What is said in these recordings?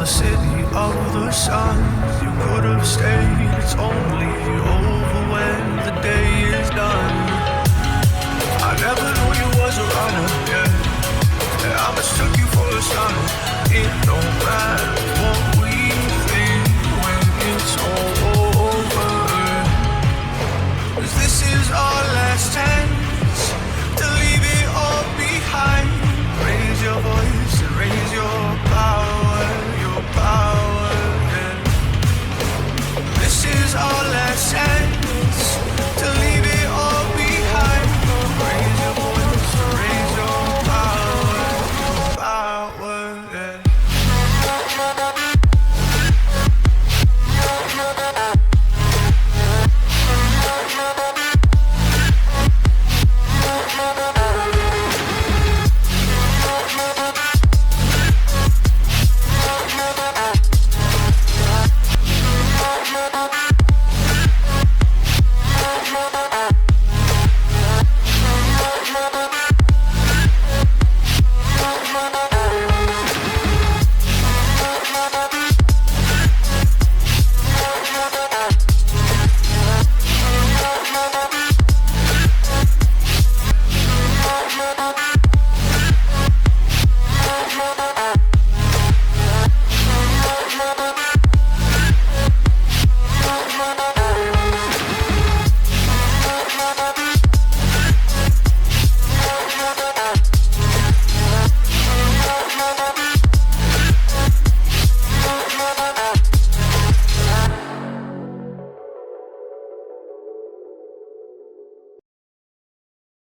the city of the sun. You could have stayed, it's only over when the day is done. I never knew you was a runner, yeah. I mistook you for a son. It don't matter what we think when it's all over. 'Cause this is our last chance to leave it all behind. Raise your voice and raise your power, yeah. This is our last chance to leave it all behind. Raise your voice and raise your power, yeah.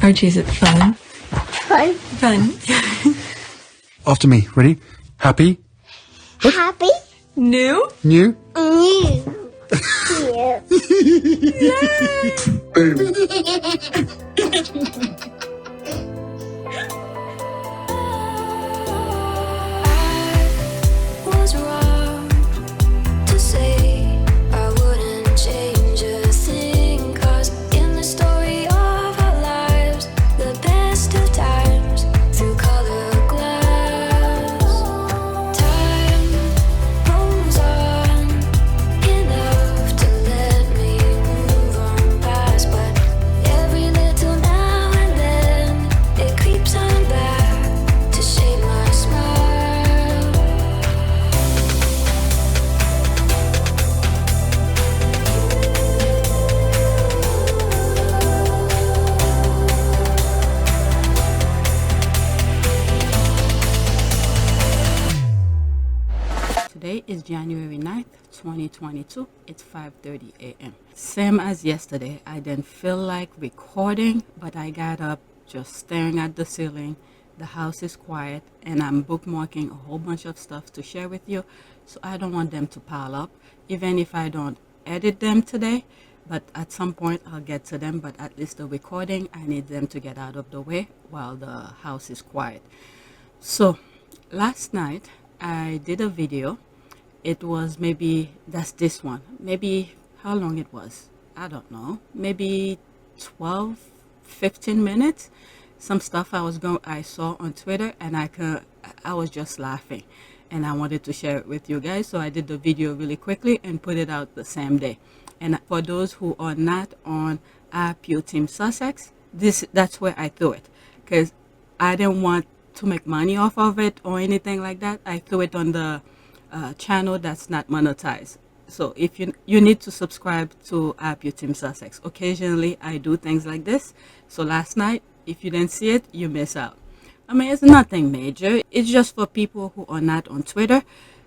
Archie, is it fun? Fun. Fun. After me. Ready? Happy? Happy. New? New? New. Boom. Was wrong to say I wouldn't change a thing, 'cause in the story of our lives, the best of times through color glass, time rolls on enough to let me move on past, but every little now and then it creeps on back to shade my smile. Today is January 9th, 2022. It's 5:30 a.m. Same as yesterday, I didn't feel like recording, but I got up just staring at the ceiling. The house is quiet, and I'm bookmarking a whole bunch of stuff to share with you, so I don't want them to pile up, even if I don't edit them today. But at some point, I'll get to them, but at least the recording, I need them to get out of the way while the house is quiet. So, last night, I did a video. It was that's this one. Maybe how long it was, I don't know. Maybe 12, 15 minutes. Some stuff I saw on Twitter, and I was just laughing, and I wanted to share it with you guys. So I did the video really quickly and put it out the same day. And for those who are not on PYTE Sussex, that's where I threw it, because I didn't want to make money off of it or anything like that. I threw it on the channel that's not monetized. So if you need to subscribe to PYTE Sussex. Occasionally I do things like this. So last night, if you didn't see it, you miss out. I mean, it's nothing major. It's just for people who are not on Twitter.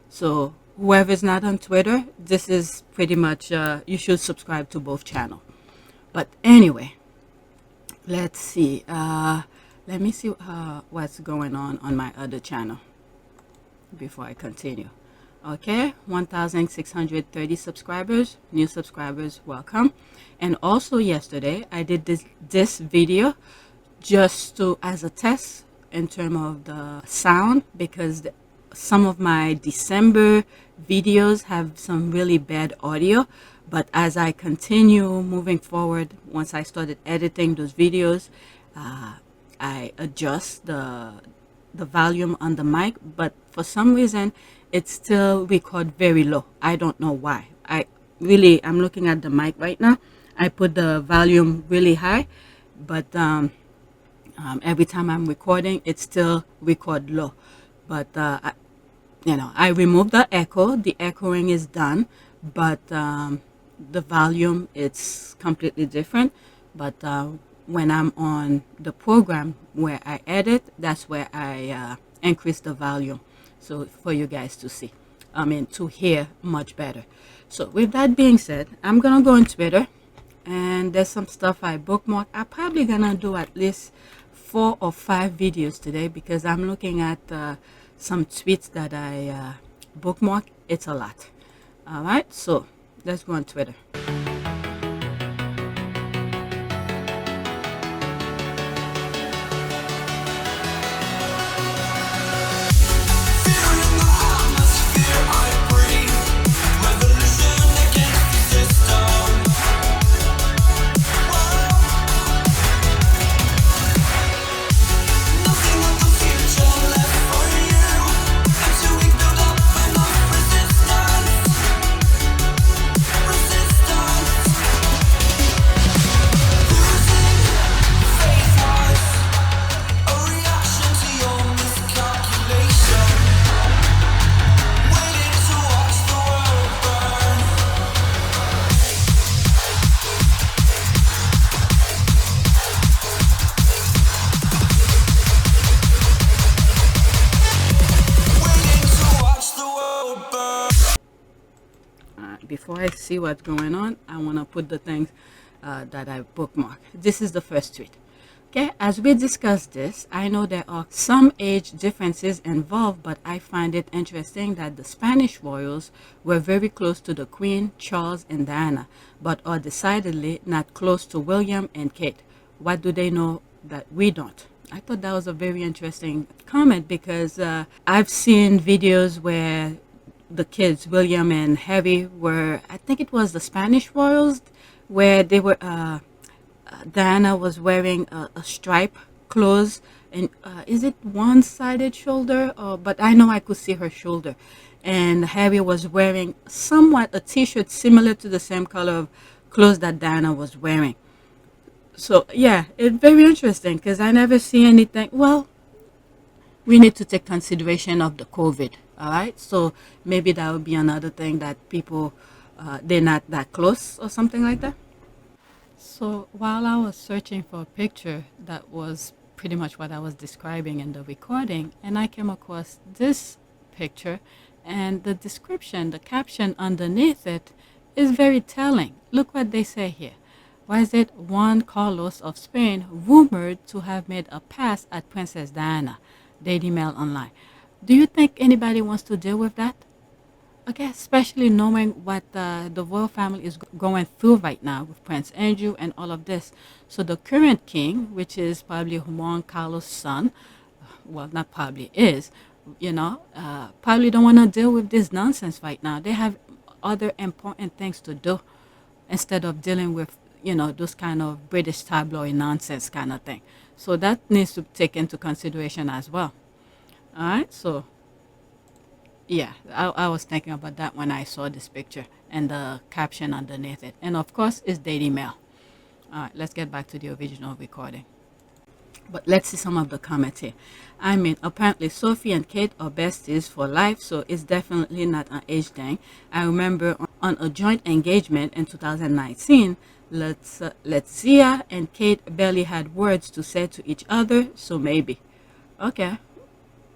So whoever's not on Twitter, this is pretty much, you should subscribe to both channels. But anyway, let's see. Let me see what's going on my other channel before I continue. Okay, 1,630 subscribers, new subscribers, welcome. And also yesterday, I did this video just as a test in terms of the sound, because some of my December videos have some really bad audio. But as I continue moving forward, once I started editing those videos, I adjust the the volume on the mic, but for some reason it still record very low. I don't know why. I'm looking at the mic right now. I put the volume really high, but every time I'm recording, it still record low. But I removed the echo. The echoing is done, but the volume, it's completely different. But when I'm on the program where I edit, that's where I increase the volume, so for you guys to see, to hear much better. So with that being said, I'm gonna go on Twitter, and there's some stuff I bookmark. I'm probably gonna do at least 4 or 5 videos today, because I'm looking at some tweets that I bookmark. It's a lot. All right, so let's go on Twitter. Before I see what's going on, I want to put the things that I bookmark. This is the first tweet. Okay, as we discuss this, I know there are some age differences involved, but I find it interesting that the Spanish royals were very close to the Queen, Charles, and Diana, but are decidedly not close to William and Kate. What do they know that we don't? I thought that was a very interesting comment, because I've seen videos where the kids, William and Harry, were, I think it was the Spanish royals, where they were, Diana was wearing a stripe clothes, and is it one-sided shoulder? But I know I could see her shoulder. And Harry was wearing somewhat a t-shirt similar to the same color of clothes that Diana was wearing. So yeah, it's very interesting, because I never see anything. Well, we need to take consideration of the COVID. All right, so maybe that would be another thing, that people, they're not that close or something like that. So while I was searching for a picture that was pretty much what I was describing in the recording, and I came across this picture, and the description, the caption underneath it is very telling. Look what they say here. Why is it Juan Carlos of Spain rumored to have made a pass at Princess Diana? Daily Mail Online. Do you think anybody wants to deal with that? Okay, especially knowing what the royal family is going through right now with Prince Andrew and all of this. So the current king, which is probably Juan Carlos' son, well, not probably is, probably don't want to deal with this nonsense right now. They have other important things to do instead of dealing with, those kind of British tabloid nonsense kind of thing. So that needs to take into consideration as well. All right, so yeah, I was thinking about that when I saw this picture and the caption underneath it. And of course, it's Daily Mail. All right, let's get back to the original recording. But let's see some of the comments here. Apparently Sophie and Kate are besties for life, so it's definitely not an age thing. I remember on a joint engagement in 2019, Letizia and Kate barely had words to say to each other, so maybe. Okay.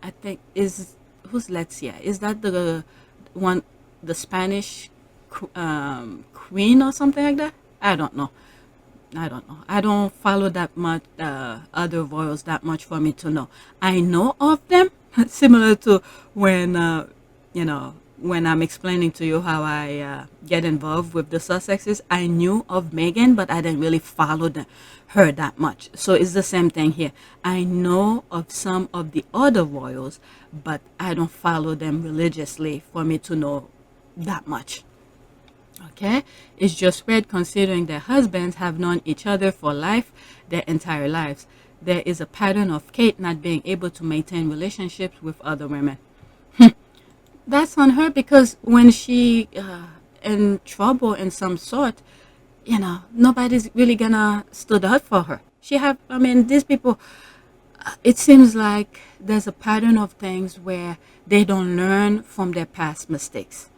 I think who's Letizia? Is that the one, the Spanish queen or something like that? I don't know. I don't follow that much other royals that much for me to know. I know of them, similar to when when I'm explaining to you how I get involved with the Sussexes. I knew of Meghan, but I didn't really follow her that much. So it's the same thing here. I know of some of the other royals, but I don't follow them religiously for me to know that much. Okay, it's just weird considering their husbands have known each other for life, their entire lives. there is a pattern of Kate not being able to maintain relationships with other women. That's on her, because when she in trouble in some sort, nobody's really gonna stood up for her. These people, it seems like there's a pattern of things where they don't learn from their past mistakes.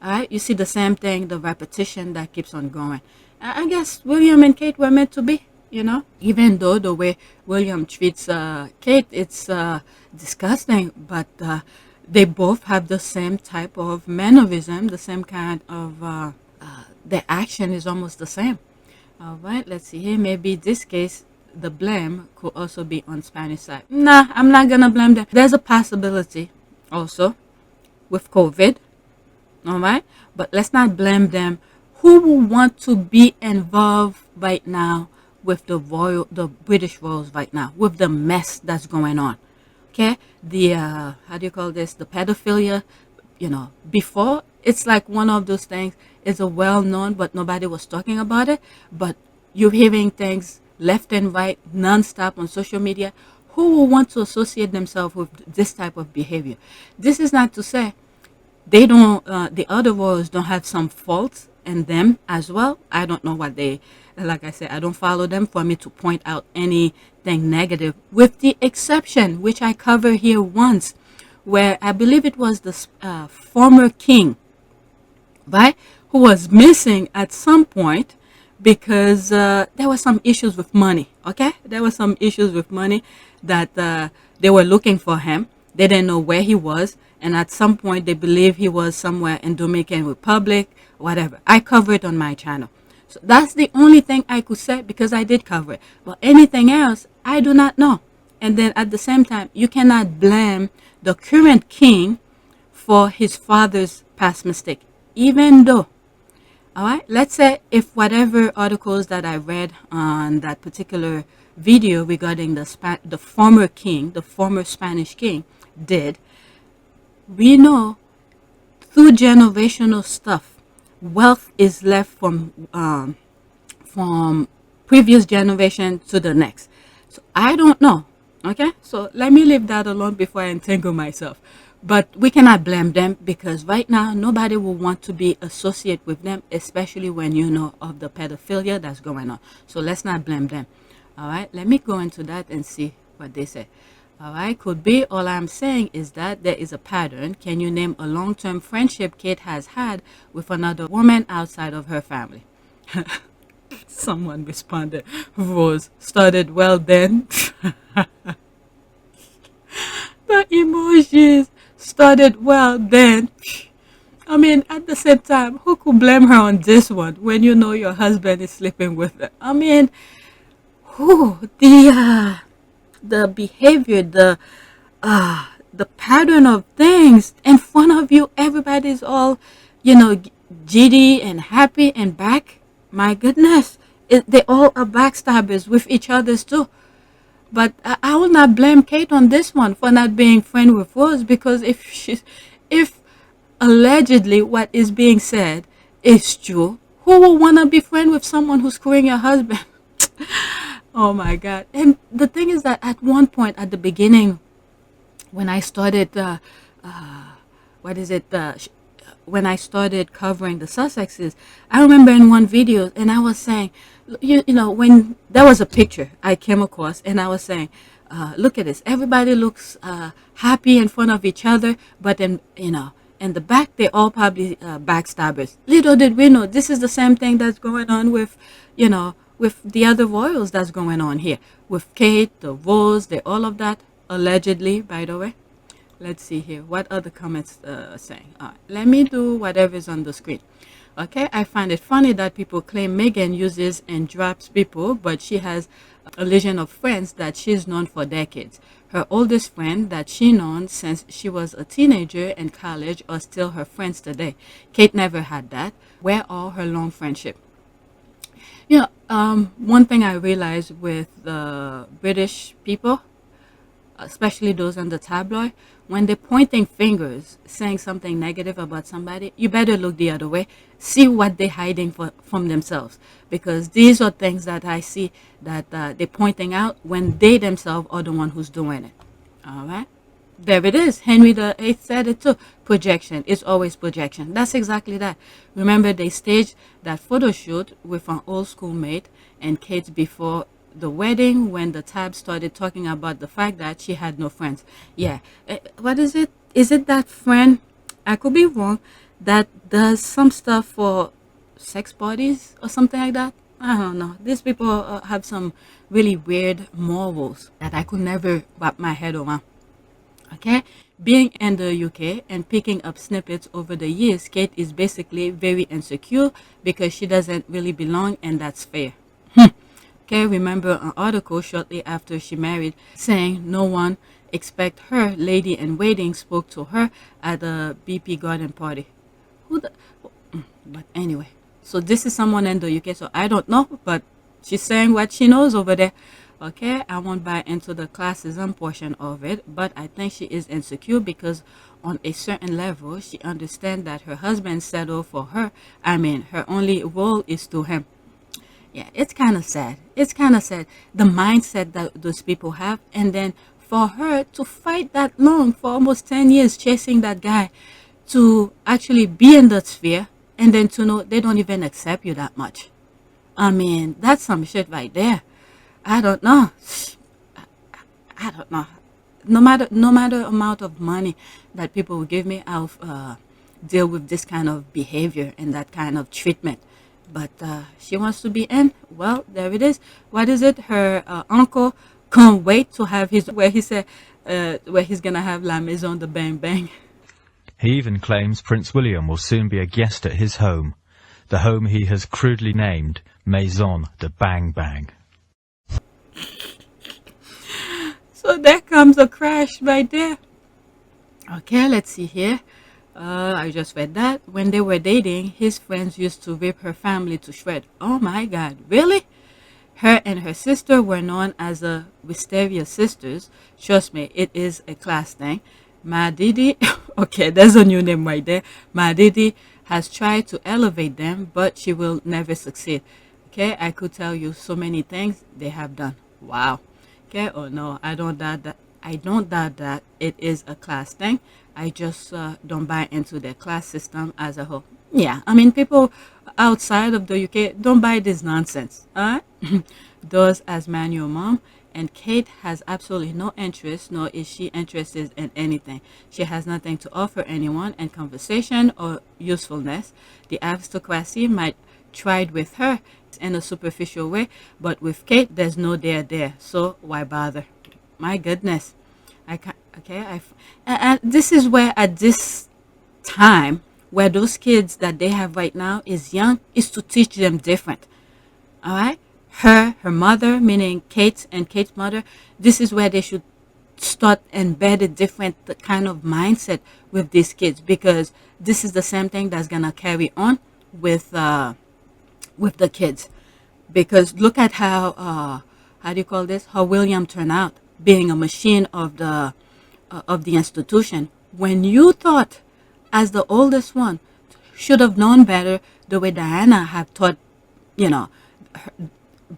All right, you see the same thing, the repetition that keeps on going. I guess William and Kate were meant to be, even though the way William treats Kate, it's disgusting, but they both have the same type of mannerism, the same kind of, their action is almost the same. All right, let's see here. Maybe this case, the blame could also be on Spanish side. Nah, I'm not gonna blame them. There's a possibility also with COVID. All right, but let's not blame them. Who will want to be involved right now with the British royals right now, with the mess that's going on? Okay, the how do you call this? The pedophilia. Before, it's like one of those things. It's a well-known, but nobody was talking about it. But you're hearing things left and right, non-stop on social media. Who will want to associate themselves with this type of behavior? This is not to say they don't, the other royals don't have some faults in them as well. I don't know what they, like I said, I don't follow them for me to point out anything negative, with the exception, which I covered here once, where I believe it was the former king, right, who was missing at some point because there were some issues with money. Okay, there were some issues with money that they were looking for him. They didn't know where he was, and at some point they believe he was somewhere in Dominican Republic, whatever. I cover it on my channel. So that's the only thing I could say, because I did cover it. But anything else, I do not know. And then at the same time, you cannot blame the current king for his father's past mistake, even though, all right, let's say if whatever articles that I read on that particular video regarding the former king, the former Spanish king did, we know through generational stuff, wealth is left from previous generation to the next. So I don't know. Okay, so let me leave that alone before I entangle myself. But we cannot blame them, because right now nobody will want to be associated with them, especially when you know of the pedophilia that's going on. So let's not blame them. All right, let me go into that and see what they say. All right, could be. All I'm saying is that there is a pattern. Can you name a long-term friendship Kate has had with another woman outside of her family? Someone responded, Rose, started well then. The emojis, started well then. I mean, at the same time, who could blame her on this one when you know your husband is sleeping with her? I mean, the behavior, the pattern of things in front of you, everybody's all, giddy and happy and back. My goodness, they all are backstabbers with each other's too. But I will not blame Kate on this one for not being friends with Rose, because if allegedly what is being said is true, who will want to be friends with someone who's screwing your husband? Oh my God. And the thing is that at one point at the beginning, when I started, when I started covering the Sussexes, I remember in one video, and I was saying, when there was a picture I came across, and I was saying, look at this. Everybody looks happy in front of each other, but in the back, they all probably backstabbers. Little did we know, this is the same thing that's going on with, with the other royals that's going on here. With Kate, the Rose, all of that, allegedly, by the way. Let's see here. What other comments are saying? Let me do whatever's on the screen. Okay, I find it funny that people claim Meghan uses and drops people, but she has a legion of friends that she's known for decades. Her oldest friend that she known since she was a teenager in college are still her friends today. Kate never had that. Where are her long friendship? One thing I realized with the British people, especially those on the tabloid, when they're pointing fingers, saying something negative about somebody, you better look the other way. See what they're hiding from themselves. Because these are things that I see that they're pointing out when they themselves are the one who's doing it. All right? There it is. Henry VIII said it too. Projection. It's always projection. That's exactly that. Remember, they staged that photo shoot with an old schoolmate and Kate before the wedding when the tab started talking about the fact that she had no friends. Yeah. What is it? Is it that friend, I could be wrong, that does some stuff for sex parties or something like that? I don't know. These people have some really weird morals that I could never wrap my head around. Okay, being in the UK and picking up snippets over the years, Kate is basically very insecure because she doesn't really belong, and that's fair. Okay, remember an article shortly after she married saying no one except her lady in waiting spoke to her at a BP garden party. But anyway, so this is someone in the UK, so I don't know, but she's saying what she knows over there. Okay, I won't buy into the classism portion of it, but I think she is insecure because on a certain level, she understands that her husband settled for her. I mean, her only role is to him. Yeah, it's kind of sad. It's kind of sad, the mindset that those people have. And then for her to fight that long, for almost 10 years, chasing that guy, to actually be in that sphere, and then to know they don't even accept you that much. I mean, that's some shit right there. I don't know. I don't know. No matter amount of money that people will give me, I'll deal with this kind of behavior and that kind of treatment. But she wants to be in. Well, there it is. What is it? Her uncle can't wait to have his where he said where he's gonna have La Maison de Bang Bang. He even claims Prince William will soon be a guest at his home, the home he has crudely named Maison de Bang Bang. So there comes a crash right there. Okay, let's see here. I just read that. When they were dating, his friends used to rip her family to shreds. Oh my God, really? Her and her sister were known as the Wisteria sisters. Trust me, it is a class thing. My Didi, okay, there's a new name right there. My Didi has tried to elevate them, but she will never succeed. Okay, I could tell you so many things they have done. Wow. Okay, oh no, I don't doubt that. I don't doubt that it is a class thing. I just don't buy into the class system as a whole. Yeah, I mean, people outside of the UK don't buy this nonsense. All right? Does as manual mom, and Kate has absolutely no interest, nor is she interested in anything. She has nothing to offer anyone in conversation or usefulness. The aristocracy might tried with her in a superficial way, but with Kate, there's no there. So why bother? My goodness. I can't. Okay, and this is where at this time where those kids that they have right now is young, is to teach them different. All right, her mother, meaning Kate and Kate's mother, this is where they should start embedded different kind of mindset with these kids, because this is the same thing that's gonna carry on with the kids. Because look at how do you call this? How William turned out, being a machine of the institution. When you thought, as the oldest one, should have known better, the way Diana had taught,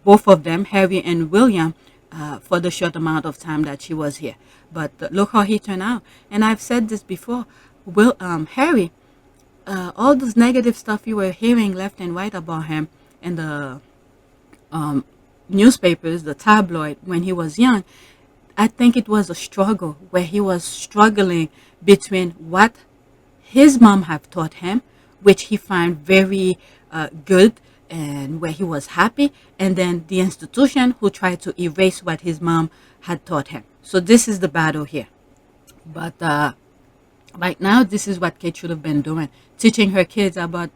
both of them, Harry and William, for the short amount of time that she was here. But look how he turned out. And I've said this before. Harry, all this negative stuff you were hearing left and right about him in the newspapers, the tabloid, when he was young, I think it was a struggle where he was struggling between what his mom had taught him, which he found very good and where he was happy, and then the institution who tried to erase what his mom had taught him. So this is the battle here. But right now, this is what Kate should have been doing, teaching her kids about,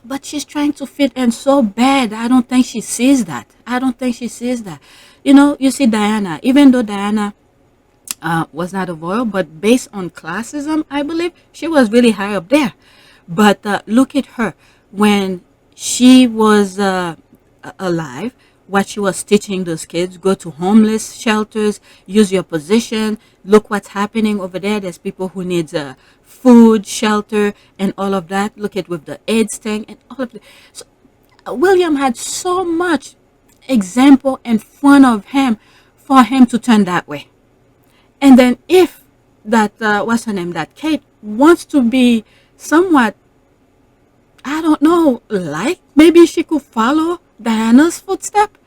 but she's trying to fit in so bad. I don't think she sees that. You see Diana, even though Diana was not a royal, but based on classism, I believe she was really high up there. But look at her when she was alive. what she was teaching those kids. Go to homeless shelters, use your position, look what's happening over there. There's people who need food, shelter, and all of that. Look at with the AIDS thing and all of that. So William had so much example in front of him for him to turn that way. And then if that, what's her name, that Kate wants to be somewhat, I don't know, like maybe she could follow Diana's footstep.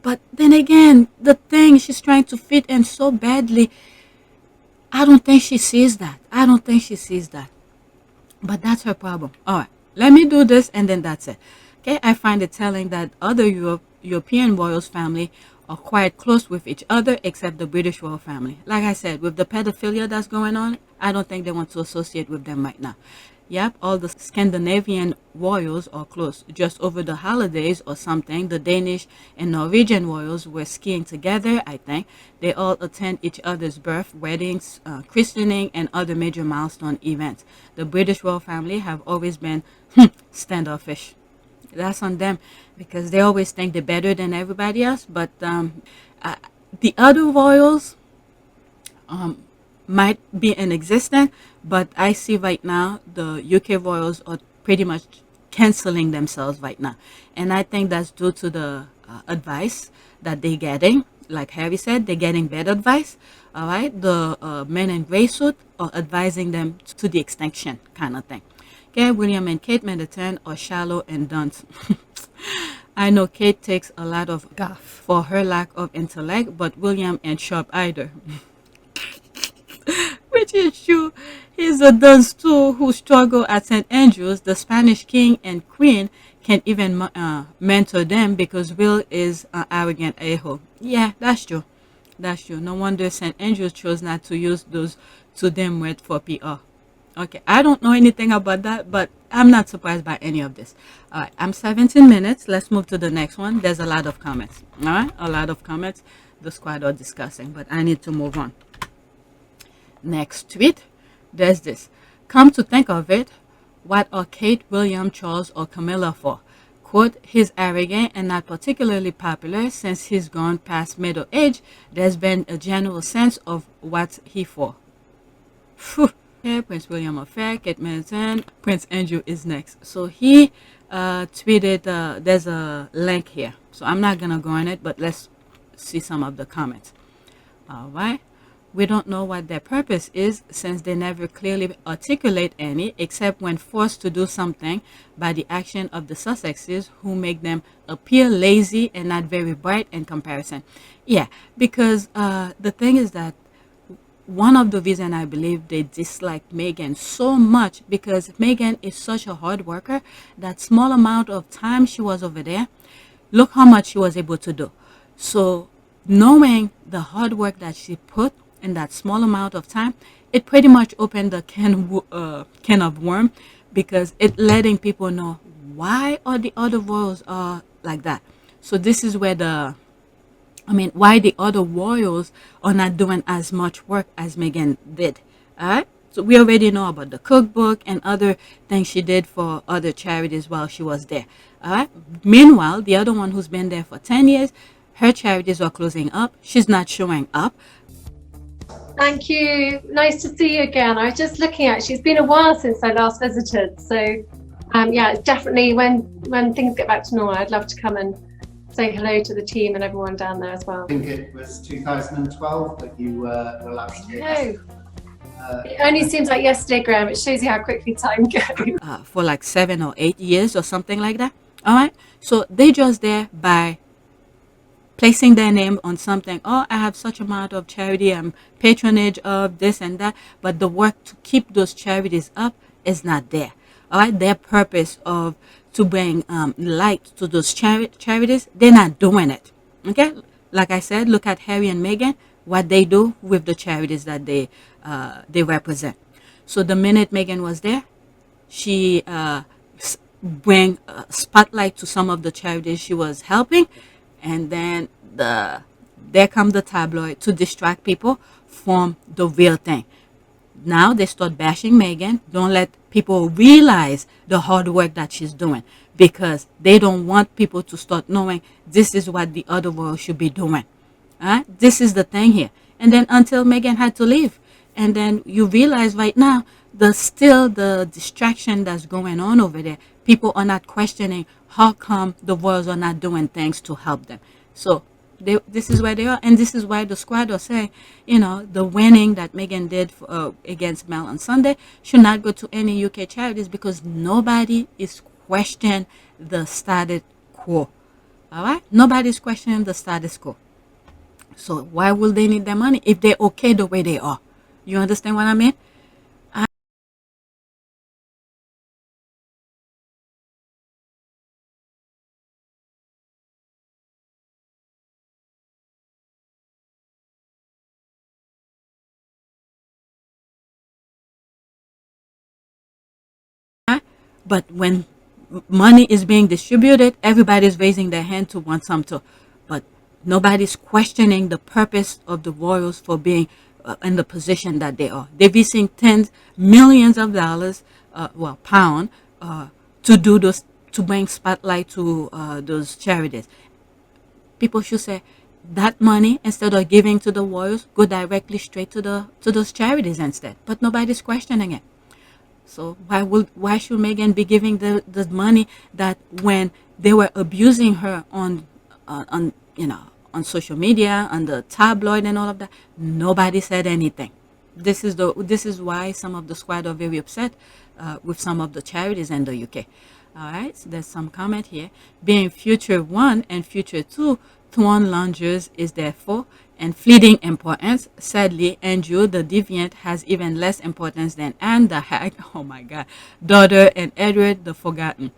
But then again, the thing, she's trying to fit in so badly. I don't think she sees that. I don't think she sees that. But that's her problem. All right, let me do this and then that's it. Okay, I find it telling that other European royals family are quite close with each other except the British royal family. Like I said, with the pedophilia that's going on, I don't think they want to associate with them right now. Yep, all the Scandinavian royals are close. Just over the holidays or something, the Danish and Norwegian royals were skiing together, I think. They all attend each other's birth, weddings, christening, and other major milestone events. The British royal family have always been standoffish. That's on them because they always think they're better than everybody else. But the other royals might be in existence, but I see right now the UK royals are pretty much canceling themselves right now. And I think that's due to the advice that they're getting. Like Harry said, they're getting bad advice. All right, the men in gray suit are advising them to the extinction kind of thing. Okay, William and Kate Middleton are shallow and dunce. I know Kate takes a lot of guff for her lack of intellect, but William ain't sharp either. Which is true. He's a dunce too who struggle at St. Andrews. The Spanish king and queen can't even mentor them because Will is an arrogant a-hole. Yeah, that's true. That's true. No wonder St. Andrews chose not to use those to them words for PR. Okay, I don't know anything about that, but I'm not surprised by any of this. All right, I'm 17 minutes. Let's move to the next one. There's a lot of comments. All right, a lot of comments. The squad are discussing, but I need to move on. Next tweet, there's this. Come to think of it, what are Kate, William, Charles, or Camilla for? Quote, he's arrogant and not particularly popular. Since he's gone past middle age, there's been a general sense of what's he for. Phew. Okay, Prince William affair, Kate Middleton, Prince Andrew is next. So he tweeted, there's a link here. So I'm not going to go on it, but let's see some of the comments. All right. We don't know what their purpose is since they never clearly articulate any except when forced to do something by the action of the Sussexes who make them appear lazy and not very bright in comparison. Yeah, because the thing is that one of the reasons I believe they dislike Meghan so much because Meghan is such a hard worker. That small amount of time she was over there, look how much she was able to do. So knowing the hard work that she put in that small amount of time, it pretty much opened the can of worm because it letting people know why are the other royals are like that. So this is where why the other royals are not doing as much work as Meghan did. All right. So we already know about the cookbook and other things she did for other charities while she was there. All right. Meanwhile, the other one who's been there for 10 years, her charities are closing up. She's not showing up. Thank you. Nice to see you again. I was just looking at, it's been a while since I last visited. So yeah, it's definitely when things get back to normal, I'd love to come and say hello to the team and everyone down there as well. I think it was 2012 that you were last here. It only seems like yesterday, Graham. It shows you how quickly time goes. For like 7 or 8 years or something like that. All right. So they just there by placing their name on something. Oh, I have such amount of charity and patronage of this and that. But the work to keep those charities up is not there. All right. Their purpose of to bring light to those charities, they're not doing it. Okay. Like I said, look at Harry and Meghan, what they do with the charities that they represent. So the minute Meghan was there, she bring a spotlight to some of the charities she was helping, and then there come the tabloid to distract people from the real thing. now they start bashing Meghan. Don't let people realize the hard work that she's doing, because they don't want people to start knowing this is what the other world should be doing. This is the thing here. And then until Meghan had to leave. And then you realize right now, the distraction that's going on over there. People are not questioning how come the royals are not doing things to help them. So this is where they are. And this is why the squad are saying, the winning that Meghan did against Mel on Sunday should not go to any UK charities, because nobody is questioning the status quo. All right? Nobody's questioning the status quo. So why will they need their money if they're okay the way they are? You understand what I mean? But when money is being distributed, everybody's raising their hand to want some too. But nobody's questioning the purpose of the royals for being in the position that they are. They're receiving tens, millions of dollars, pound, to do those, to bring spotlight to those charities. People should say that money, instead of giving to the royals, go directly straight to those charities instead. But nobody's questioning it. So why should Meghan be giving the money that when they were abusing her on social media, on the tabloid and all of that, nobody said anything. This is why some of the squad are very upset with some of the charities in the UK. All right, so there's some comment here. Being future 1 and future 2 throne loungers is therefore and fleeting importance. Sadly, Andrew the deviant has even less importance than Anne the hag, oh my god, daughter, and Edward the forgotten.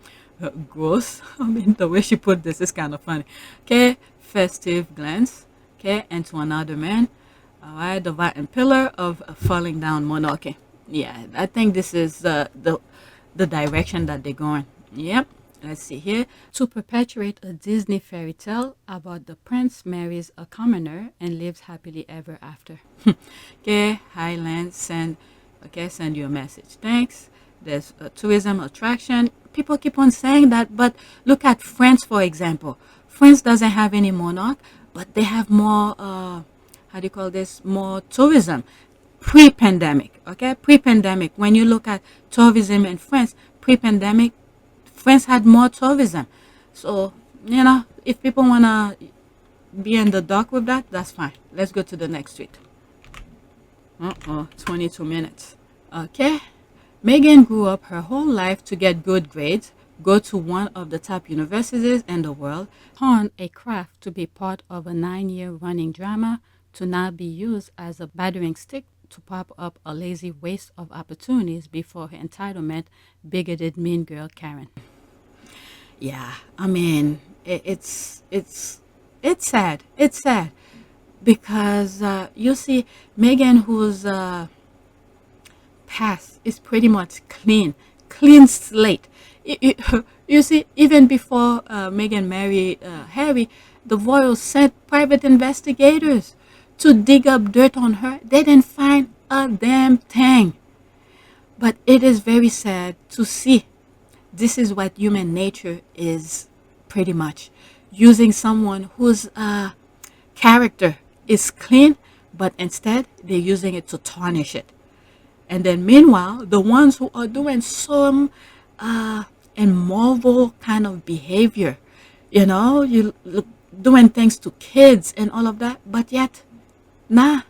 Gross. I mean, the way she put this is kind of funny. Okay, festive glance. Okay, and to another man. All right, the rotten pillar of a falling down monarchy. Yeah, I think this is the direction that they're going. Yep. Let's see here. To perpetuate a Disney fairy tale about the prince marries a commoner and lives happily ever after. Okay, Highland, send you a message. Thanks. There's a tourism attraction. People keep on saying that, but look at France, for example. France doesn't have any monarch, but they have more, more tourism. Pre-pandemic, okay? Pre-pandemic, when you look at tourism in France, pre-pandemic, France had more tourism. So, if people want to be in the dark with that, that's fine. Let's go to the next tweet. 22 minutes. Okay. Meghan grew up her whole life to get good grades, go to one of the top universities in the world, hone a craft to be part of a 9-year running drama, to now be used as a battering stick to pop up a lazy waste of opportunities before her entitlement, bigoted mean girl Karen. Yeah, I mean, it's sad. It's sad because you see Meghan, whose past is pretty much clean slate. You see, even before Meghan married Harry, the royals sent private investigators to dig up dirt on her. They didn't find a damn thing. But it is very sad to see. This is what human nature is, pretty much. Using someone whose character is clean, but instead they're using it to tarnish it. And then meanwhile, the ones who are doing some immoral kind of behavior, doing things to kids and all of that, but yet, nah.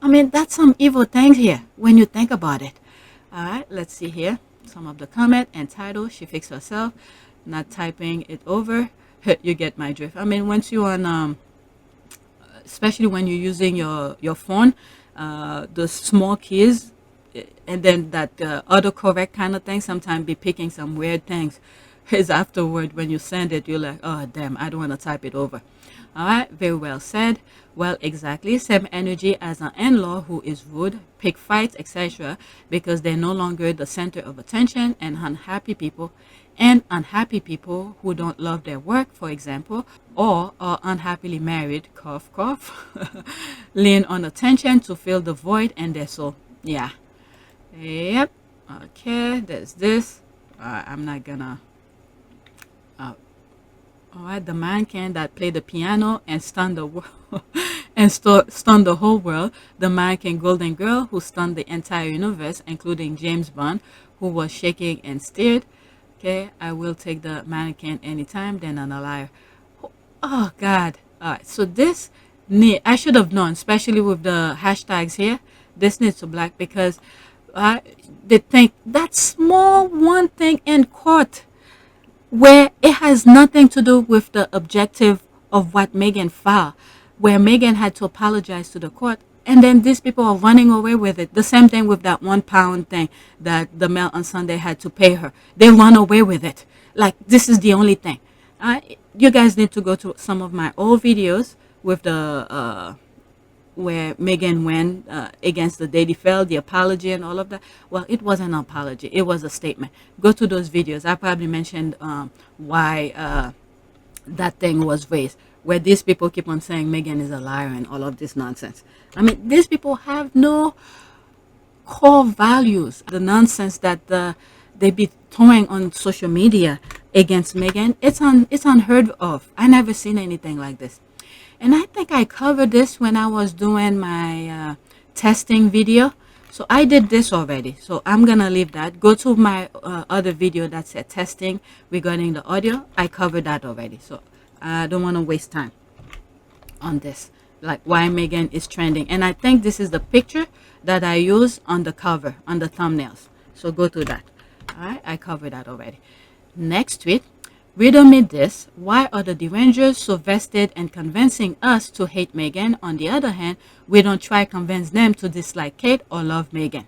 I mean, that's some evil things here when you think about it. All right, let's see here. Some of the comment and title. She fixed herself, not typing it over. You get my drift. I mean, once you're on, especially when you're using your phone, the small keys, and then that autocorrect kind of thing, sometimes be picking some weird things. Is afterward when you send it, you're like, oh damn, I don't want to type it over. All right, very well said. Well, exactly, same energy as an in-law who is rude, pick fights, etc., because they're no longer the center of attention, and unhappy people who don't love their work, for example, or are unhappily married, cough, lean on attention to fill the void in their soul. Yeah, Yep. Okay, there's this. I'm not gonna. All right, the mannequin that played the piano and stunned the world and stunned the whole world. The mannequin Golden Girl who stunned the entire universe, including James Bond, who was shaking and stared. Okay, I will take the mannequin anytime. Then I'm a liar. Oh God. All right, so this I should have known, especially with the hashtags here. This needs to black because they think that small one thing in court where it has nothing to do with the objective of what Meghan filed, where Meghan had to apologize to the court, and then these people are running away with it. The same thing with that £1 thing that the Mail on Sunday had to pay her. They run away with it. Like, this is the only thing. You guys need to go to some of my old videos with the where Meghan went against the Daily Fail, the apology and all of that. Well, it wasn't an apology. It was a statement. Go to those videos. I probably mentioned why that thing was raised, where these people keep on saying Meghan is a liar and all of this nonsense. I mean, these people have no core values. The nonsense that they be throwing on social media against Meghan, it's unheard of. I never seen anything like this. And I think I covered this when I was doing my testing video. So I did this already. So I'm going to leave that. Go to my other video that said testing regarding the audio. I covered that already. So I don't want to waste time on this. Like why Meghan is trending. And I think this is the picture that I use on the cover, on the thumbnails. So go to that. All right. I covered that already. Next tweet. Riddle me this. Why are the derangers so vested in convincing us to hate Meghan? On the other hand, we don't try convince them to dislike Kate or love Meghan.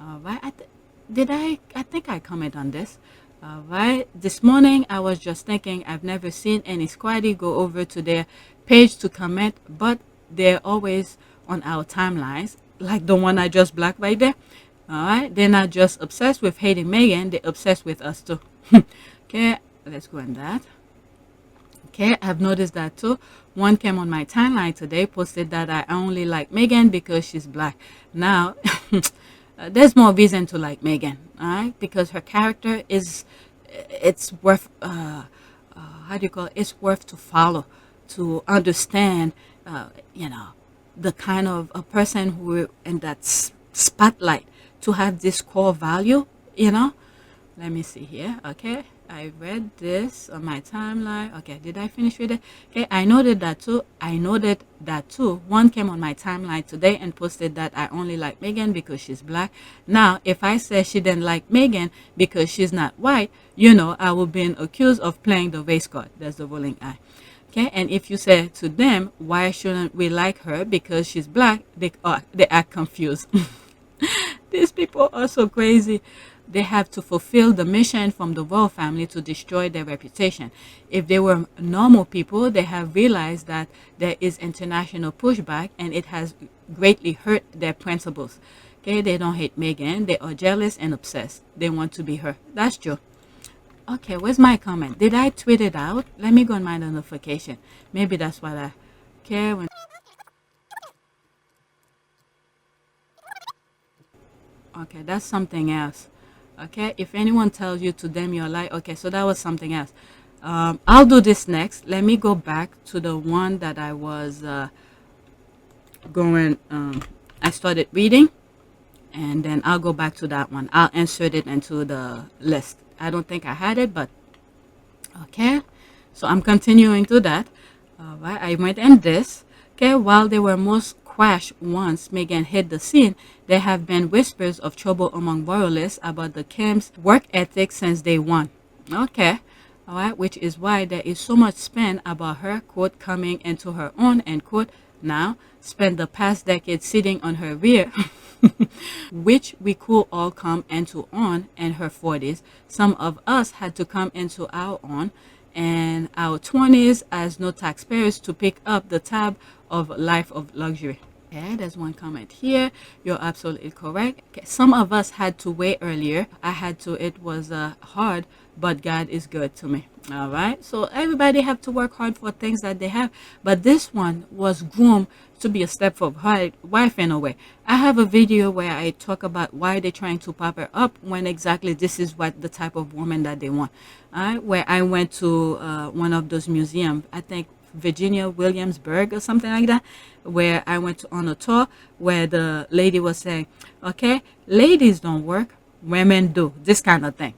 All right. I think I comment on this. All right. This morning, I was just thinking I've never seen any squaddy go over to their page to comment, but they're always on our timelines, like the one I just blocked right there. All right. They're not just obsessed with hating Meghan. They're obsessed with us too. Okay. Let's go on that. Okay, I've noticed that too. One came on my timeline today, posted that I only like Meghan because she's black. Now, there's more reason to like Meghan, all right? Because her character it's worth, how do you call it? It's worth to follow, to understand, the kind of a person who in that spotlight, to have this core value, Let me see here, okay? I read this on my timeline. Okay, did I finish with it? Okay, I noted that too. One came on my timeline today and posted that I only like Meghan because she's black. Now, if I say she didn't like Meghan because she's not white, I will be accused of playing the race card. That's the rolling eye. Okay, and if you say to them, why shouldn't we like her because she's black, they act confused. These people are so crazy. They have to fulfill the mission from the royal family to destroy their reputation. If they were normal people, they have realized that there is international pushback and it has greatly hurt their principles. Okay, they don't hate Meghan. They are jealous and obsessed. They want to be her. That's true. Okay, where's my comment? Did I tweet it out? Let me go on my notification. Maybe that's what I... Okay, Okay, that's something else. Okay, if anyone tells you to them you're like, okay, so that was something else. I'll do this next. Let me go back to the one that I was I started reading, and then I'll go back to that one. I'll insert it into the list. I don't think I had it, but okay. So I'm continuing to that. All right, I might end this. Okay, while they were most crash once Meghan hit the scene, there have been whispers of trouble among royalists about the Kim's work ethic since day one. Okay, all right, which is why there is so much spin about her, quote, coming into her own, end quote, now, spent the past decade sitting on her rear, which we could all come into on in her 40s. Some of us had to come into our own and our 20s as no taxpayers to pick up the tab of life of luxury. Okay, there's one comment here. You're absolutely correct. Okay, some of us had to wait earlier. I had to. It was hard but God is good to me. All right. So everybody have to work hard for things that they have. But this one was groomed to be a stepfather wife in a way. I have a video where I talk about why they're trying to pop her up when exactly this is what the type of woman that they want. All right. Where I went to one of those museums, I think Virginia Williamsburg or something like that, where I went on a tour where the lady was saying, okay, ladies don't work, women do, this kind of thing.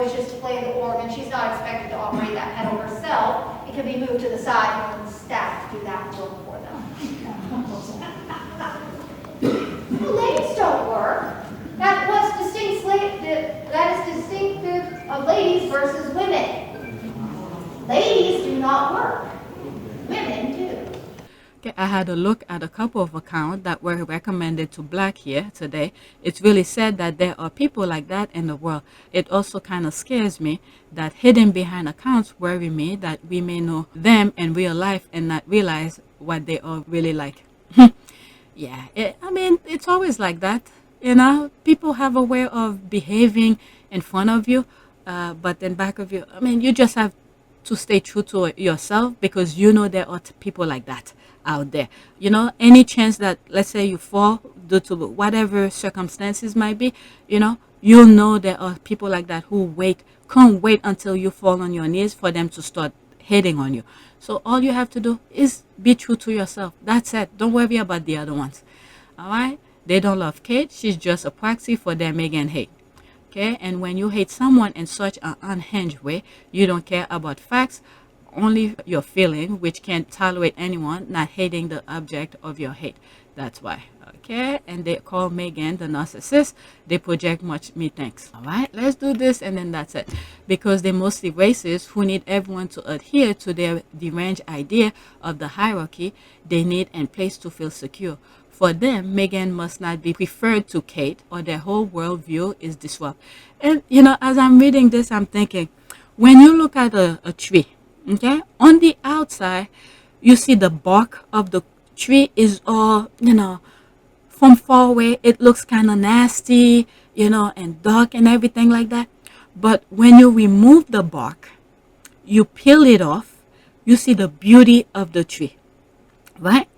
Wishes to play the organ, she's not expected to operate that pedal herself. It can be moved to the side and staff to do that work for them. Well, ladies don't work. That is distinctive of ladies versus women. Ladies do not work. Women do. Okay, I had a look at a couple of accounts that were recommended to Black here today. It's really sad that there are people like that in the world. It also kind of scares me that hidden behind accounts worry me that we may know them in real life and not realize what they are really like. Yeah, I mean, it's always like that. You know, people have a way of behaving in front of you, but in back of you, I mean, you just have to stay true to yourself because you know there are people like that out there. You know, any chance that, let's say, you fall due to whatever circumstances might be, you know there are people like that who can't wait until you fall on your knees for them to start hating on you. So all you have to do is be true to yourself. That's it. Don't worry about the other ones. All right? They don't love Kate. She's just a proxy for their Meghan hate. Okay? And when you hate someone in such an unhinged way, you don't care about facts, only your feeling, which can't tolerate anyone not hating the object of your hate. That's why. Okay? And they call Meghan the narcissist. They project much methinks. All right? Let's do this and then that's it. Because they're mostly racists who need everyone to adhere to their deranged idea of the hierarchy they need and place to feel secure. For them, Meghan must not be preferred to Kate or their whole worldview is disrupted. And, you know, as I'm reading this, I'm thinking, when you look at a tree, okay, on the outside, you see the bark of the tree is all, you know, from far away, it looks kind of nasty, you know, and dark and everything like that. But when you remove the bark, you peel it off, you see the beauty of the tree, right?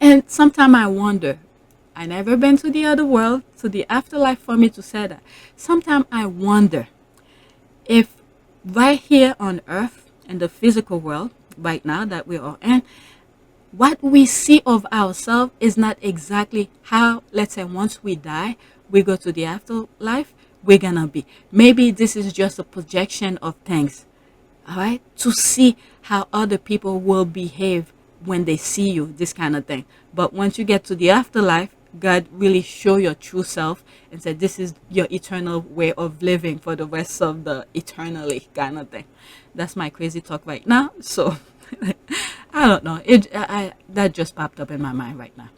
And sometimes I wonder, I never been to the other world, to the afterlife for me to say that. Sometimes I wonder if right here on earth, in the physical world, right now that we are in, what we see of ourselves is not exactly how, let's say, once we die, we go to the afterlife, we're gonna be. Maybe this is just a projection of things, all right, to see how other people will behave when they see you, this kind of thing. But once you get to the afterlife, God really show your true self and said, this is your eternal way of living for the rest of the eternally kind of thing. That's my crazy talk right now. So I don't know. That just popped up in my mind right now.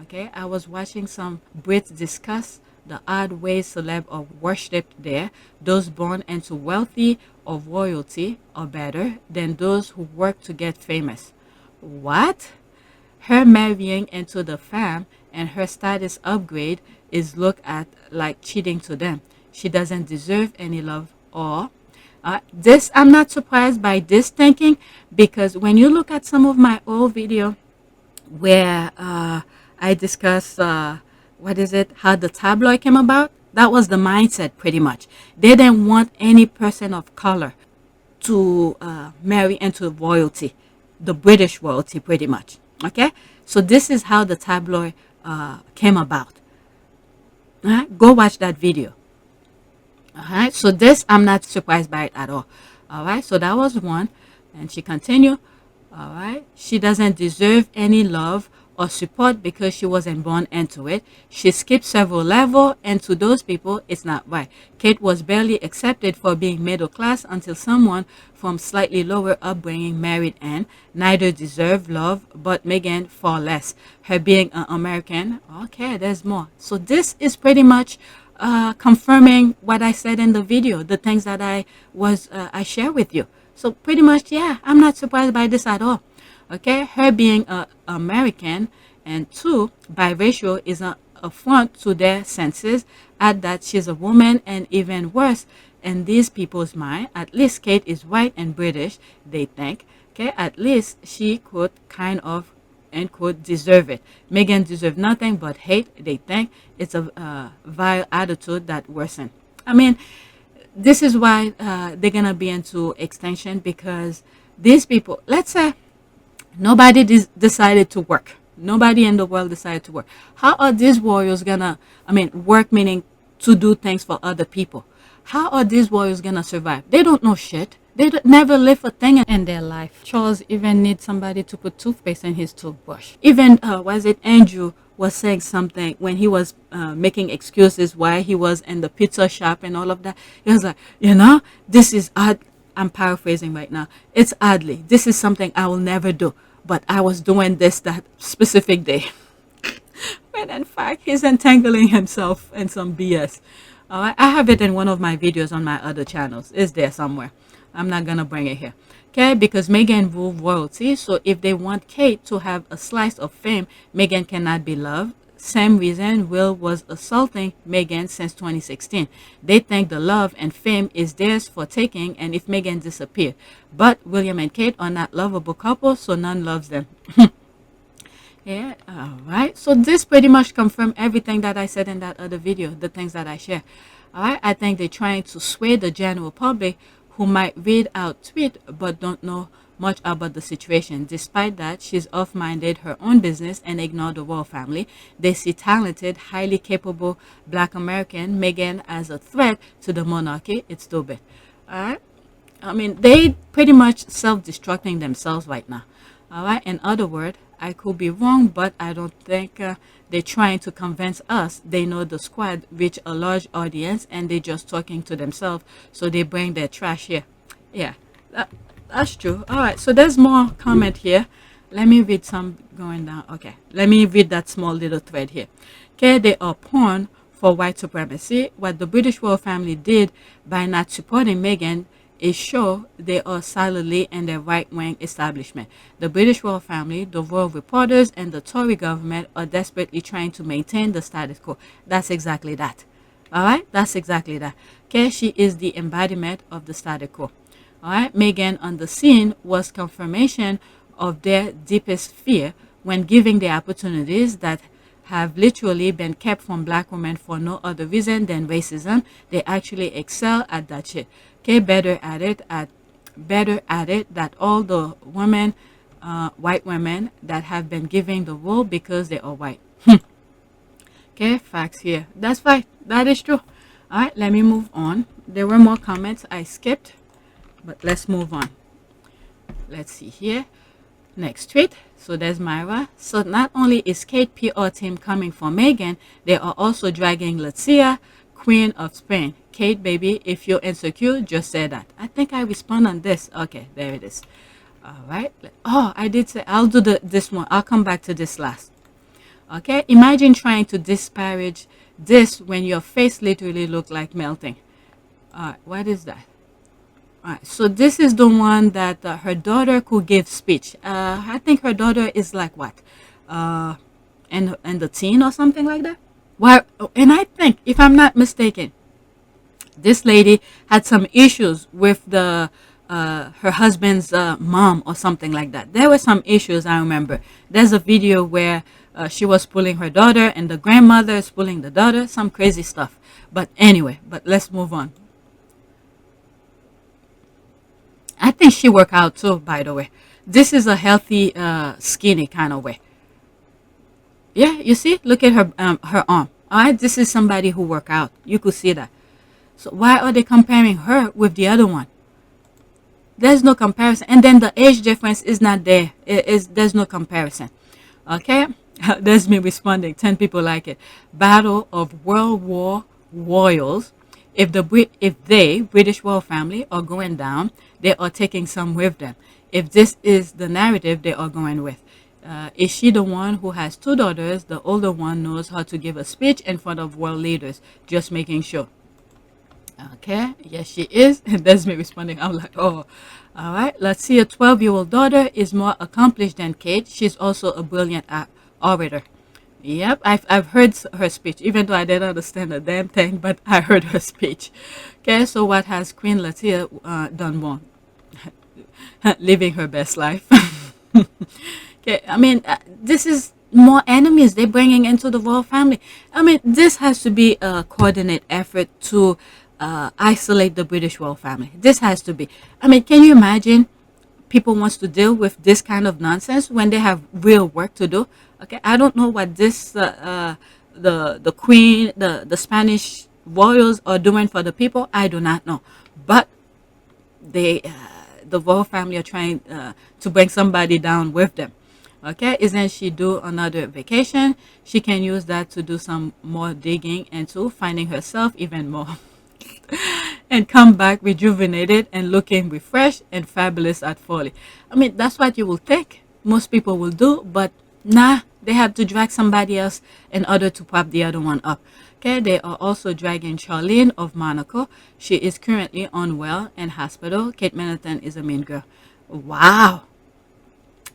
Okay, I was watching some Brits discuss the odd ways celebs are worshipped there. Those born into wealthy or royalty are better than those who work to get famous. What? Her marrying into the fam and her status upgrade is looked at like cheating to them. She doesn't deserve any love or this. I'm not surprised by this thinking because when you look at some of my old video where I discuss how the tabloid came about, that was the mindset pretty much. They didn't want any person of color to marry into royalty, the British royalty pretty much. Okay, so this is how the tabloid came about. All right, go watch that video. All right, so this, I'm not surprised by it at all. All right, so that was one. And she continued, all right, she doesn't deserve any love or support because she wasn't born into it. She skipped several levels, and to those people, it's not right. Kate was barely accepted for being middle class until someone from slightly lower upbringing married Anne. Neither deserve love, but Meghan far less. Her being an American, okay, there's more. So this is pretty much confirming what I said in the video, the things that I share with you. So pretty much, yeah, I'm not surprised by this at all. Okay, her being American and two, biracial is an affront to their senses. Add that she's a woman, and even worse, in these people's mind, at least Kate is white and British, they think. Okay, at least she could kind of, end quote, deserve it. Meghan deserved nothing but hate, they think. It's a vile attitude that worsened. I mean, this is why they're going to be into extinction, because these people, let's say nobody decided to work. Nobody in the world decided to work. How are these warriors going to, work meaning to do things for other people? How are these warriors going to survive? They don't know shit. They never live a thing in their life. Charles even needs somebody to put toothpaste in his toothbrush. Even, Andrew was saying something when he was making excuses why he was in the pizza shop and all of that. He was like, this is odd. I'm paraphrasing right now. It's oddly. This is something I will never do. But I was doing this that specific day. When in fact, he's entangling himself in some BS. All right, I have it in one of my videos on my other channels. It's there somewhere. I'm not going to bring it here. Okay, because Meghan ruled royalty. So if they want Kate to have a slice of fame, Meghan cannot be loved. Same reason Will was assaulting Meghan since 2016. They think the love and fame is theirs for taking, and if Meghan disappeared. But William and Kate are not lovable couple, so none loves them. Yeah, all right. So this pretty much confirmed everything that I said in that other video, the things that I share. All right, I think they're trying to sway the general public who might read our tweet but don't know much about the situation. Despite that, she's off-minded her own business and ignore the royal family. They see talented, highly capable Black American Meghan as a threat to the monarchy. It's stupid. All right. They pretty much self-destructing themselves right now. All right. In other words, I could be wrong, but I don't think they're trying to convince us. They know the squad reach a large audience and they're just talking to themselves. So they bring their trash here. Yeah, that's true. All right. So there's more comment here. Let me read some going down. Okay. Let me read that small little thread here. Okay. They are porn for white supremacy. What the British royal family did by not supporting Meghan is show they are solidly in the right-wing establishment. The British royal family, the royal reporters, and the Tory government are desperately trying to maintain the status quo. That's exactly that. All right? That's exactly that. Okay? She is the embodiment of the status quo. All right? Meghan on the scene was confirmation of their deepest fear when giving the opportunities that have literally been kept from Black women for no other reason than racism. They actually excel at that shit. Okay, better at it that all the women, white women that have been giving the role because they are white. Okay, facts here. That's right. That is true. All right, let me move on. There were more comments I skipped, but let's move on. Let's see here. Next tweet. So there's Myra. So not only is Kate PR team coming for Meghan, they are also dragging Letizia, Queen of Spain. Kate, baby, if you're insecure, just say that. I think I respond on this. Okay, there it is. All right. Oh, I did say I'll do this one. I'll come back to this last. Okay. Imagine trying to disparage this when your face literally looks like melting. All right. What is that? All right. So this is the one that her daughter could give speech. I think her daughter is like what? In the teen or something like that. Well, and I think, if I'm not mistaken, this lady had some issues with the her husband's mom or something like that. There were some issues, I remember. There's a video where she was pulling her daughter and the grandmother is pulling the daughter. Some crazy stuff. But anyway, let's move on. I think she worked out too, by the way. This is a healthy, skinny kind of way. Yeah, you see? Look at her her arm. All right, this is somebody who work out. You could see that. So why are they comparing her with the other one? There's no comparison. And then the age difference is not there. There's no comparison. Okay? There's me responding. 10 people like it. Battle of World War royals. If they, British royal family, are going down, they are taking some with them. If this is the narrative they are going with. Is she the one who has 2 daughters? The older one knows how to give a speech in front of world leaders. Just making sure. Okay, yes, she is. And there's me responding. I'm like, oh, all right. Let's see. A 12-year-old daughter is more accomplished than Kate. She's also a brilliant orator. Yep, I've heard her speech, even though I didn't understand a damn thing, but I heard her speech. Okay, so what has Queen Latifah done wrong? Living her best life. Okay, I mean, this is more enemies they're bringing into the royal family. I mean, this has to be a coordinated effort to isolate the British royal family. This has to be. I mean, can you imagine people wants to deal with this kind of nonsense when they have real work to do? Okay, I don't know what this the queen, the Spanish royals are doing for the people. I do not know, but they the royal family are trying to bring somebody down with them. Okay, isn't she due another vacation? She can use that to do some more digging into finding herself even more. And come back rejuvenated and looking refreshed and fabulous at 40. I mean, that's what you will think most people will do, but nah, they have to drag somebody else in order to prop the other one up. Okay, they are also dragging Charlene of Monaco. She is currently unwell in hospital. Kate Middleton is a mean girl. Wow.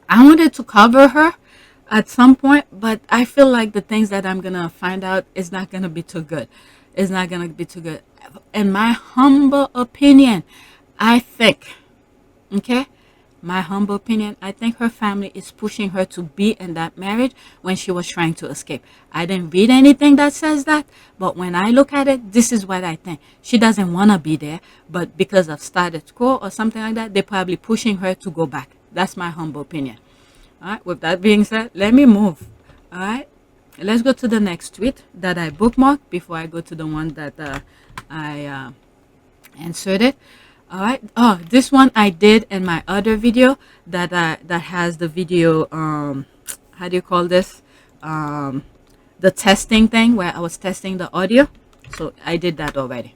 I wanted to cover her at some point, but I feel like the things that I'm going to find out is not going to be too good. It's not going to be too good. In my humble opinion, I think, okay, my humble opinion, I think her family is pushing her to be in that marriage when she was trying to escape. I didn't read anything that says that, but when I look at it, this is what I think. She doesn't want to be there, but because of status quo or something like that, they're probably pushing her to go back. That's my humble opinion. All right, with that being said, let me move. All right, let's go to the next tweet that I bookmarked before I go to the one that I inserted. All right. Oh, this one I did in my other video that has the video. How do you call this? The testing thing where I was testing the audio. So I did that already.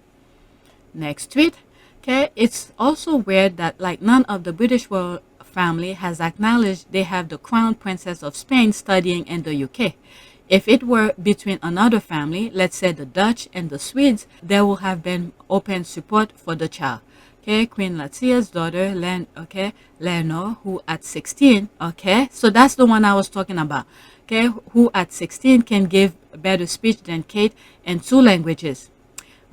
Next tweet. Okay. It's also weird that like none of the British royal family has acknowledged they have the Crown Princess of Spain studying in the UK. If it were between another family, let's say the Dutch and the Swedes, there would have been open support for the child. Okay, Queen Latifah's daughter, Leonor, who at 16, okay, so that's the one I was talking about, okay, who at 16 can give better speech than Kate in 2 languages.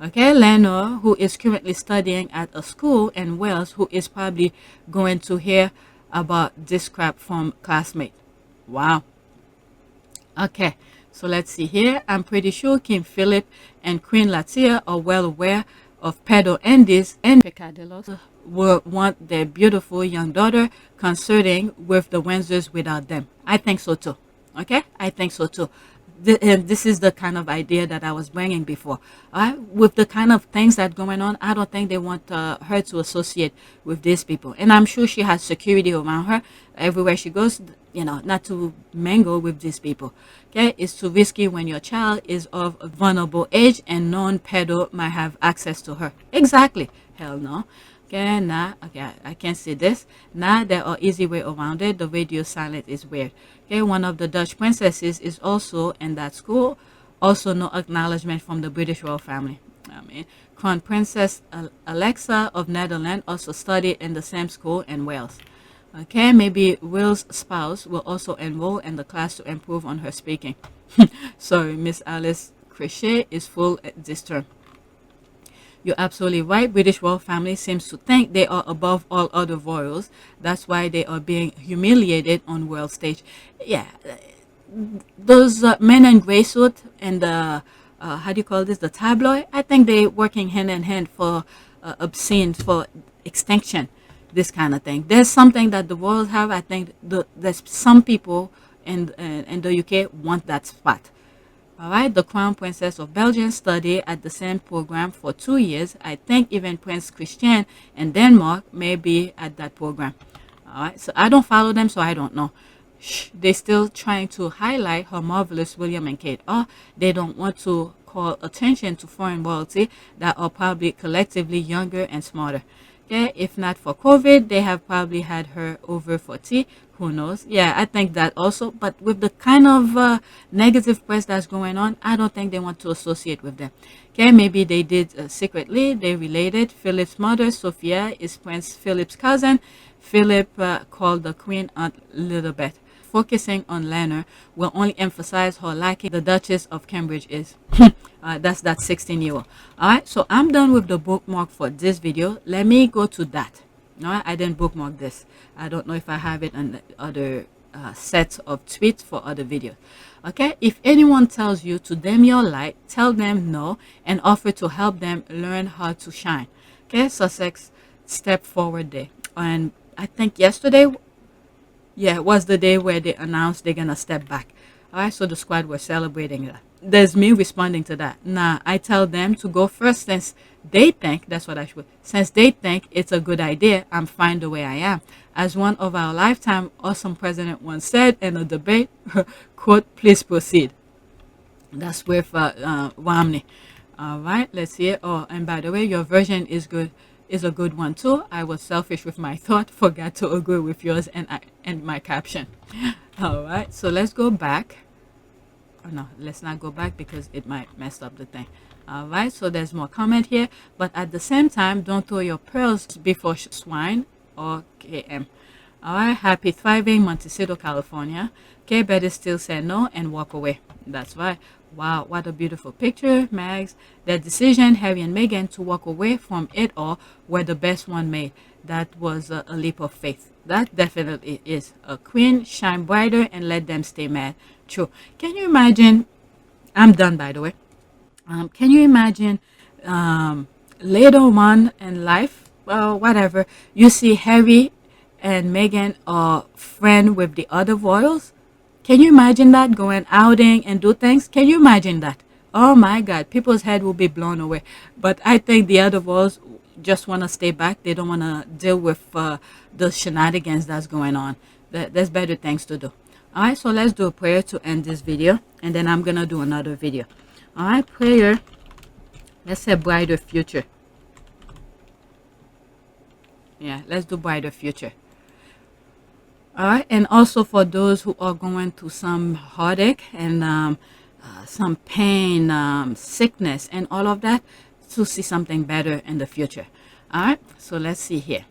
Okay, Leonor, who is currently studying at a school in Wales, who is probably going to hear about this crap from classmates. Wow. Okay, so let's see here. I'm pretty sure King Philip and Queen Latifah are well aware of pedo endies and peccadillos will want their beautiful young daughter consorting with the Windsors without them. I think so too. Okay, I think so too. And this is the kind of idea that I was bringing before. With the kind of things that going on, I don't think they want her to associate with these people. And I'm sure she has security around her everywhere she goes, you know, not to mingle with these people. Okay, it's too risky when your child is of a vulnerable age and non-pedo might have access to her. Exactly. Hell no. Okay, nah, okay, I can't see this. Nah, there are easy way around it. The radio silent is weird. Okay, one of the Dutch princesses is also in that school. Also, no acknowledgement from the British royal family. I mean, Crown Princess Alexa of Netherlands also studied in the same school in Wales. Okay, maybe Will's spouse will also enroll in the class to improve on her speaking. Sorry, Miss Alice Crochet is full this term. You're absolutely right. British royal family seems to think they are above all other royals. That's why they are being humiliated on world stage. Yeah, those men in gray suit and the how do you call this? The tabloid. I think they working hand in hand for obscene, for extinction. This kind of thing. There's something that the royals have. I think there's some people in the UK want that spot. All right, the Crown Princess of Belgium studied at the same program for 2 years. I think even Prince Christian in Denmark may be at that program. All right, so I don't follow them, so I don't know. They're still trying to highlight how marvelous William and Kate are. They don't want to call attention to foreign royalty that are probably collectively younger and smarter. Okay, if not for COVID, they have probably had her over for tea. Who knows? Yeah, I think that also. But with the kind of negative press that's going on, I don't think they want to associate with them. Okay, maybe they did secretly. They related. Philip's mother, Sophia, is Prince Philip's cousin. Philip called the Queen Aunt Elizabeth. focusing on Leonard will only emphasize how lucky the Duchess of Cambridge is. That's that 16-year-old. All right, so I'm done with the bookmark for this video. Let me go to that. All right, I didn't bookmark this. I don't know if I have it on the other sets of tweets for other videos. Okay, if anyone tells you to dim your light, tell them no and offer to help them learn how to shine. Okay, Sussex, step forward there. And I think yesterday, yeah, it was the day where they announced they're gonna step back. All right, so the squad were celebrating that. There's me responding to that. Nah, I tell them to go first since they think, that's what I should, since they think it's a good idea, I'm fine the way I am. As one of our lifetime awesome president once said in a debate, quote, please proceed. That's with Romney. All right, let's see it. Oh, and by the way, your version is good, is a good one too. I was selfish with my thought, forgot to agree with yours and my caption. All right, so let's go back. Oh, no, let's not go back because it might mess up the thing. All right, so there's more comment here, but at the same time, don't throw your pearls before swine or KM. All right, happy thriving Montecito, California. Okay, Betty still said no and walk away. That's right. Wow, what a beautiful picture, Mags. Their decision, Harry and Meghan, to walk away from it all were the best one made. That was a leap of faith. That definitely is. A queen, shine brighter and let them stay mad. True. Can you imagine? I'm done, by the way. Can you imagine later on in life, well, whatever, you see Harry and Meghan are friend with the other royals? Can you imagine that? Going outing and do things? Can you imagine that? Oh my God, people's head will be blown away. But I think the other royals just want to stay back. They don't want to deal with the shenanigans that's going on. There's better things to do. All right, so let's do a prayer to end this video, and then I'm gonna do another video. All right, prayer. Let's say brighter future. Yeah, let's do brighter future. All right, and also for those who are going through some heartache and some pain, sickness, and all of that, to see something better in the future. All right, so let's see here.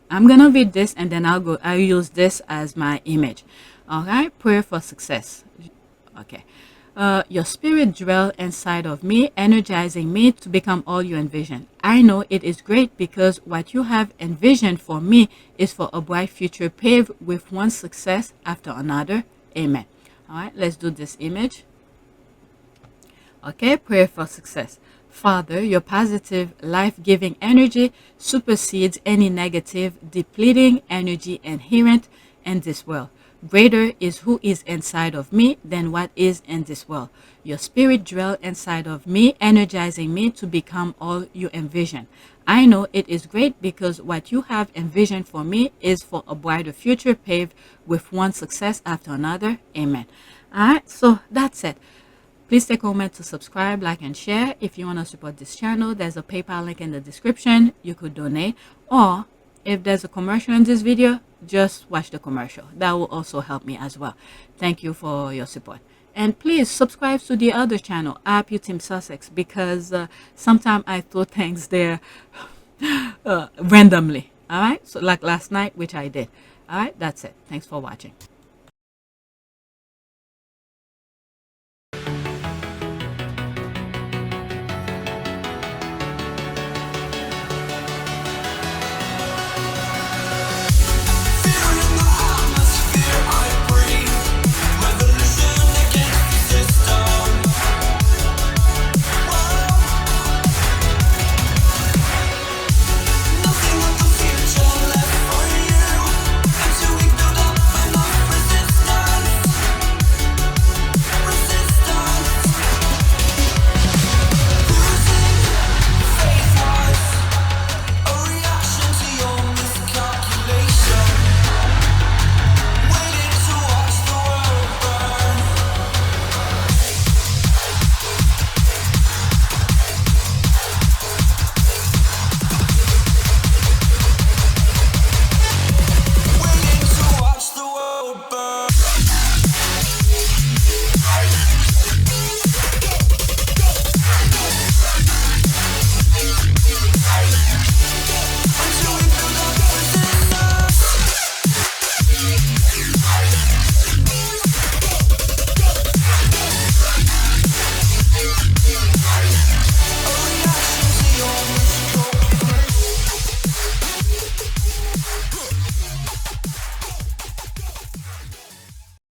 I'm gonna read this, and then I'll use this as my image. All right, prayer for success. Okay. Your spirit dwell inside of me, energizing me to become all you envision. I know it is great because what you have envisioned for me is for a bright future paved with one success after another. Amen. All right, let's do this image. Okay, prayer for success. Father, your positive, life-giving energy supersedes any negative, depleting energy inherent in this world. Greater is who is inside of me than what is in this world. Your spirit dwell inside of me, energizing me to become all you envision. I know it is great because what you have envisioned for me is for a brighter future paved with one success after another. Amen. All right, so that's it. Please take a moment to subscribe, like, and share. If you want to support this channel, there's a PayPal link in the description. You could donate, or if there's a commercial in this video, just watch the commercial. That will also help me as well. Thank you for your support. And please subscribe to the other channel, Team Sussex, because sometimes I throw things there randomly. All right, so like last night, which I did. All right, that's it. Thanks for watching.